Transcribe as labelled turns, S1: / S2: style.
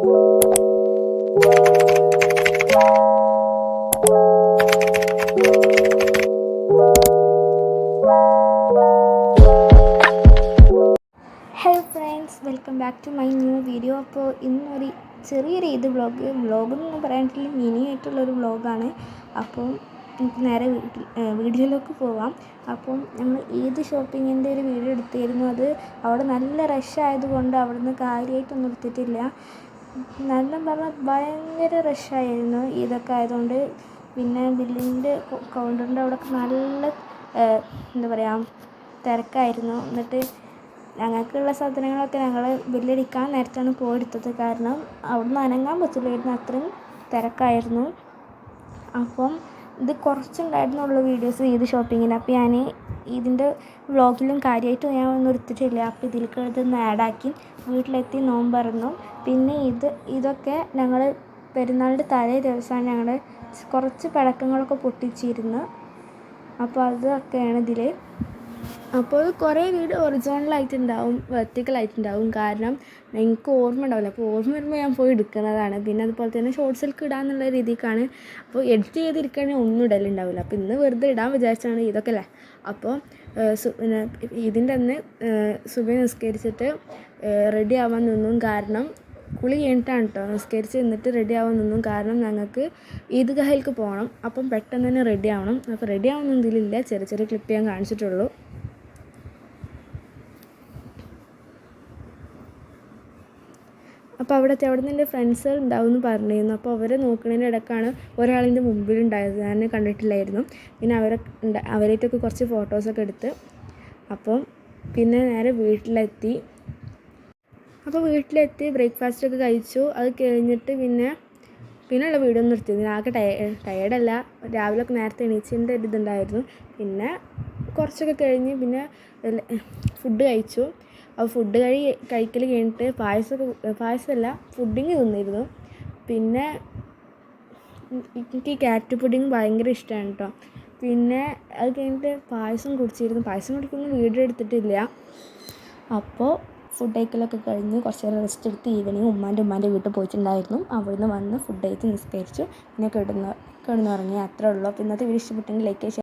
S1: Hello friends, welcome back to my new video. അപ്പോൾ ഇന്നൊരു ചെറിയൊരു വ്ളോഗെന്ന് പറയാനായിട്ടില്ല, മിനി ആയിട്ടുള്ളൊരു വ്ളോഗാണ്. അപ്പോൾ നമുക്ക് നേരെ വീഡിയോയിലേക്ക് പോവാം. അപ്പം നമ്മൾ ഏത് ഷോപ്പിങ്ങിൻ്റെ ഒരു വീഡിയോ എടുത്തിരുന്നു. അത് അവിടെ നല്ല റഷ് ആയതുകൊണ്ട് അവിടെ നിന്ന് കാര്യമായിട്ടൊന്നും എടുത്തിട്ടില്ല. നല്ല പറഞ്ഞാൽ ഭയങ്കര റഷായിരുന്നു ഇതൊക്കെ ആയതുകൊണ്ട്. പിന്നെ ബില്ലിൻ്റെ കൗണ്ടറിൻ്റെ അവിടെ നല്ല എന്താ പറയുക തിരക്കായിരുന്നു. എന്നിട്ട് ഞങ്ങൾക്കുള്ള സാധനങ്ങളൊക്കെ ഞങ്ങൾ ബില്ലടിക്കാൻ നേരത്താണ് പോയെടുത്തത്. കാരണം അവിടെ നിന്ന് അനങ്ങാൻ പറ്റില്ലായിരുന്നു, അത്രയും തിരക്കായിരുന്നു. അപ്പം ഇത് കുറച്ചുണ്ടായിരുന്നുള്ളൂ വീഡിയോസ് ഈദ് ഷോപ്പിങ്ങിന്. അപ്പോൾ ഞാൻ ഇതിൻ്റെ വ്ളോഗിലും കാര്യമായിട്ട് ഞാൻ ഒന്നും എടുത്തിട്ടില്ല. അപ്പോൾ ഇതിലേക്ക് ഇതൊന്ന് ആഡാക്കി വീട്ടിലെത്തി നോമ്പറന്നു. പിന്നെ ഇതൊക്കെ ഞങ്ങൾ പെരുന്നാളിൻ്റെ തലേ ദിവസമാണ് ഞങ്ങൾ കുറച്ച് പടക്കങ്ങളൊക്കെ പൊട്ടിച്ചിരുന്നു. അപ്പോൾ അതൊക്കെയാണ് ഇതിൽ. അപ്പോൾ കുറേ വീഡിയോ ഒറിജിനലായിട്ടുണ്ടാവും, വെർട്ടിക്കലായിട്ടുണ്ടാവും. കാരണം എനിക്ക് ഓർമ്മ ഉണ്ടാവില്ല. അപ്പോൾ ഓർമ്മ വരുമ്പോൾ ഞാൻ പോയി എടുക്കുന്നതാണ്. പിന്നെ അതുപോലെ തന്നെ ഷോർട്സിലേക്ക് ഇടാന്നുള്ള രീതിക്കാണ്. അപ്പോൾ എഡിറ്റ് ചെയ്തിരിക്കുകയാണെങ്കിൽ ഒന്നും ഇടലുണ്ടാവില്ല. അപ്പോൾ ഇന്ന് വെറുതെ ഇടാൻ വിചാരിച്ചാണ് ഇതൊക്കെ അല്ലേ. അപ്പോൾ ഇതിൻ്റെ അന്ന് സുബഹി നിസ്കരിച്ചിട്ട് റെഡി ആവാൻ നിന്നും. കാരണം കുളി കഴിഞ്ഞിട്ടാണ് കേട്ടോ നിസ്കരിച്ച് നിന്നിട്ട് റെഡി ആവാൻ നിന്നും. കാരണം ഞങ്ങൾക്ക് ഈദ്ഗാഹിലേക്ക് പോകണം. അപ്പം പെട്ടെന്ന് തന്നെ റെഡി ആവണം. അപ്പോൾ റെഡി ആവുന്നൊന്നും ഇതിലില്ല, ചെറിയ ചെറിയ ക്ലിപ്പ് ഞാൻ കാണിച്ചിട്ടുള്ളൂ. അപ്പോൾ അവിടെ നിന്ന് എൻ്റെ ഫ്രണ്ട്സുകൾ ഉണ്ടാവും എന്ന് പറഞ്ഞിരുന്നു. അപ്പോൾ അവരെ നോക്കുന്നതിൻ്റെ ഇടയ്ക്കാണ് ഒരാളിൻ്റെ മുമ്പിലുണ്ടായത്, ഞാൻ കണ്ടിട്ടില്ലായിരുന്നു. പിന്നെ അവരായിട്ടൊക്കെ കുറച്ച് ഫോട്ടോസൊക്കെ എടുത്ത് അപ്പോൾ പിന്നെ നേരെ വീട്ടിലെത്തി. അപ്പോൾ വീട്ടിലെത്തി ബ്രേക്ക്ഫാസ്റ്റൊക്കെ കഴിച്ചു. അത് കഴിഞ്ഞിട്ട് പിന്നെയുള്ള വീഡിയോ ഒന്നും എടുത്തിരുന്നു. ആകെ ടയേർഡല്ല, രാവിലെ ഒക്കെ നേരത്തെ എണീച്ചതിൻ്റെ ഒരു ഇതുണ്ടായിരുന്നു. പിന്നെ കുറച്ചൊക്കെ കഴിഞ്ഞ് പിന്നെ ഫുഡ് കഴിച്ചു. അപ്പോൾ ഫുഡ് കഴിക്കൽ കഴിഞ്ഞിട്ട് പായസമല്ല ഫുഡിങ് തിന്നിരുന്നു. പിന്നെ എനിക്ക് ക്യാരറ്റ് പുഡിങ് ഭയങ്കര ഇഷ്ടമാണ് കേട്ടോ. പിന്നെ അത് കഴിഞ്ഞിട്ട് പായസം കുടിച്ചിരുന്നു. പായസം കുടിക്കുന്ന വീഡിയോ എടുത്തിട്ടില്ല. അപ്പോൾ ഫുഡ് കഴിക്കലൊക്കെ കഴിഞ്ഞ് കുറച്ച് നേരം റെസ്റ്റ് എടുത്ത് ഈവനിങ് ഉമ്മാൻ്റെ വീട്ടിൽ പോയിട്ടുണ്ടായിരുന്നു. അവിടുന്ന് വന്ന് ഫുഡ് കഴിച്ച് നിസ്കരിച്ചു. പിന്നെ കിടന്നുറങ്ങി. അത്രേ ഉള്ളൂ. അപ്പോൾ ഇന്നത്തെ വീഡിയോ ഇഷ്ടപ്പെട്ടെങ്കിൽ ലൈക്ക്